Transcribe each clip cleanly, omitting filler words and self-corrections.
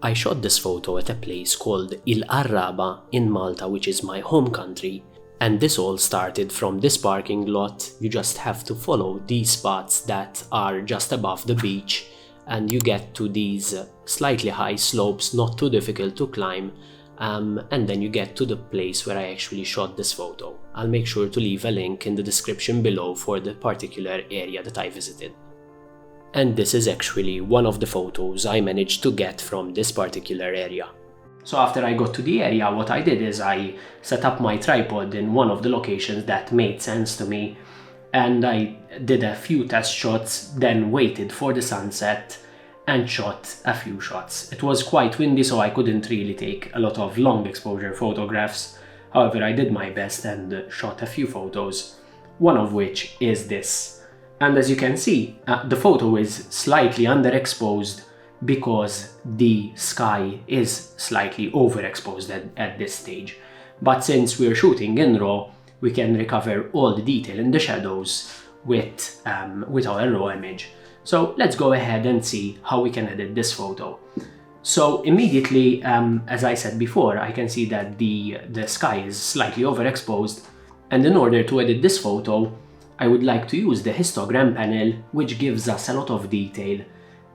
I shot this photo at a place called Il Arraba in Malta, which is my home country, and this all started from this parking lot. You just have to follow these spots that are just above the beach, and you get to these slightly high slopes, not too difficult to climb, and then you get to the place where I actually shot this photo. I'll make sure to leave a link in the description below for the particular area that I visited. And this is actually one of the photos I managed to get from this particular area. So after I got to the area, what I did is I set up my tripod in one of the locations that made sense to me, and I did a few test shots, then waited for the sunset and shot a few shots. It was quite windy, so I couldn't really take a lot of long exposure photographs. However, I did my best and shot a few photos, one of which is this. And as you can see, the photo is slightly underexposed because the sky is slightly overexposed at this stage. But since we're shooting in RAW, we can recover all the detail in the shadows with our RAW image. So let's go ahead and see how we can edit this photo. So immediately, as I said before, I can see that the sky is slightly overexposed, and in order to edit this photo, I would like to use the histogram panel, which gives us a lot of detail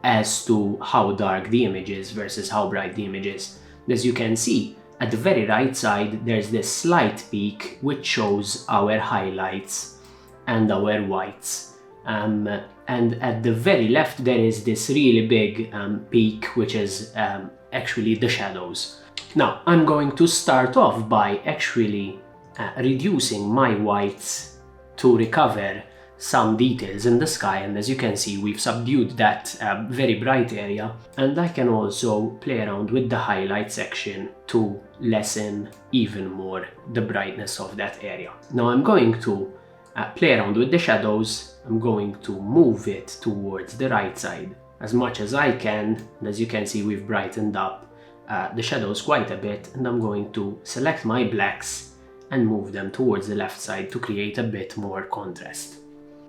as to how dark the image is versus how bright the image is. As you can see, at the very right side, there's this slight peak which shows our highlights and our whites. And at the very left, there is this really big peak, which is actually the shadows. Now, I'm going to start off by actually reducing my whites to recover some details in the sky, and as you can see, we've subdued that very bright area, and I can also play around with the highlight section to lessen even more the brightness of that area. Now I'm going to play around with the shadows. I'm going to move it towards the right side as much as I can, and as you can see, we've brightened up the shadows quite a bit, and I'm going to select my blacks and move them towards the left side to create a bit more contrast.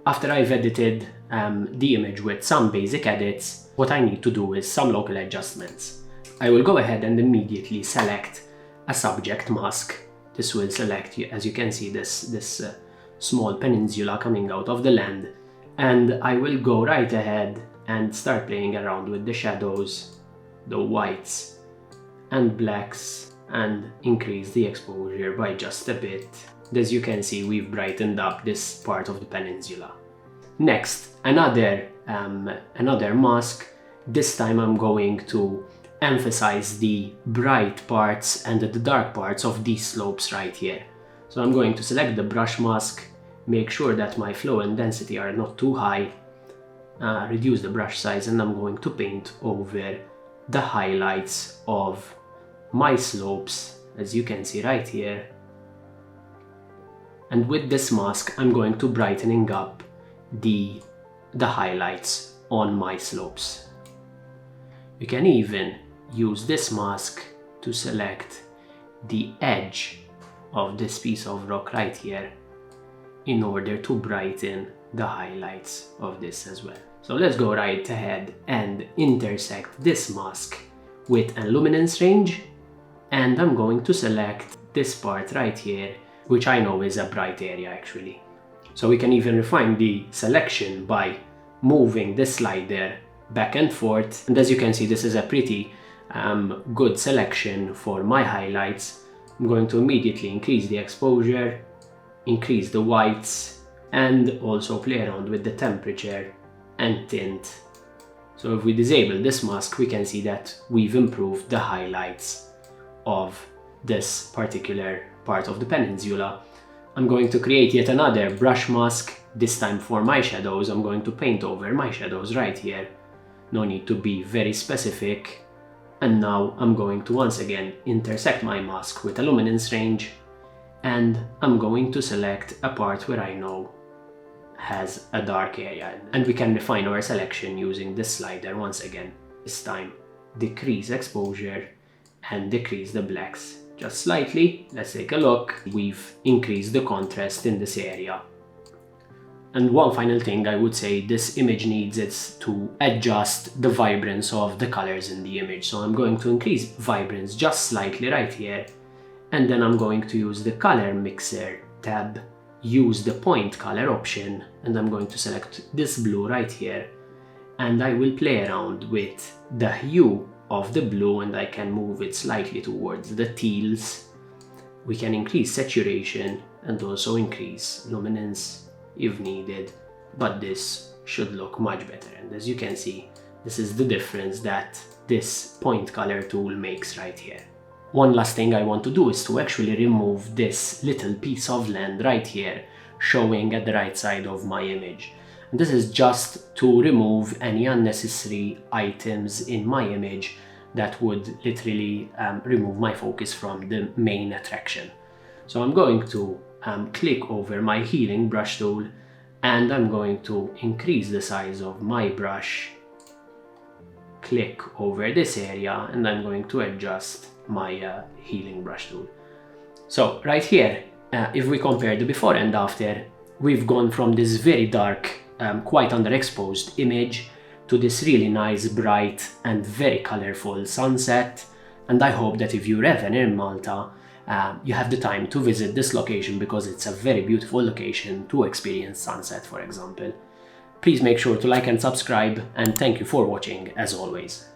After I've edited the image with some basic edits, what I need to do is some local adjustments. I will go ahead and immediately select a subject mask. This will select, as you can see, this small peninsula coming out of the land, and I will go right ahead and start playing around with the shadows, the whites and blacks, and increase the exposure by just a bit. As you can see, we've brightened up this part of the peninsula. Next, another mask. This time I'm going to emphasize the bright parts and the dark parts of these slopes right here. So I'm going to select the brush mask, make sure that my flow and density are not too high, reduce the brush size, and I'm going to paint over the highlights of my slopes, as you can see right here. And with this mask, I'm going to brightening up the highlights on my slopes. You can even use this mask to select the edge of this piece of rock right here in order to brighten the highlights of this as well. So let's go right ahead and intersect this mask with a luminance range, and I'm going to select this part right here, which I know is a bright area actually. So we can even refine the selection by moving the slider back and forth, and as you can see, this is a pretty good selection for my highlights. I'm going to immediately increase the exposure, increase the whites, and also play around with the temperature and tint. So if we disable this mask, we can see that we've improved the highlights of this particular part of the peninsula. I'm going to create yet another brush mask, this time for my shadows. I'm going to paint over my shadows right here. No need to be very specific. And now I'm going to once again intersect my mask with a luminance range, and I'm going to select a part where I know has a dark area, and we can refine our selection using this slider once again. This time decrease exposure and decrease the blacks just slightly. Let's take a look. We've increased the contrast in this area, And one final thing I would say, this image needs it to adjust the vibrance of the colors in the image. So I'm going to increase vibrance just slightly right here, and then I'm going to use the color mixer tab, use the point color option, and I'm going to select this blue right here, and I will play around with the hue of the blue, and I can move it slightly towards the teals. We can increase saturation and also increase luminance if needed, but this should look much better. And as you can see, this is the difference that this point color tool makes right here. One last thing I want to do is to actually remove this little piece of land right here showing at the right side of my image. And this is just to remove any unnecessary items in my image that would literally remove my focus from the main attraction. So I'm going to click over my healing brush tool, and I'm going to increase the size of my brush, click over this area, and I'm going to adjust my healing brush tool. So right here, if we compare the before and after, we've gone from this very dark, quite underexposed image to this really nice, bright and very colorful sunset. And I hope that if you're ever in Malta, you have the time to visit this location, because it's a very beautiful location to experience sunset, for example. Please make sure to like and subscribe, and thank you for watching as always.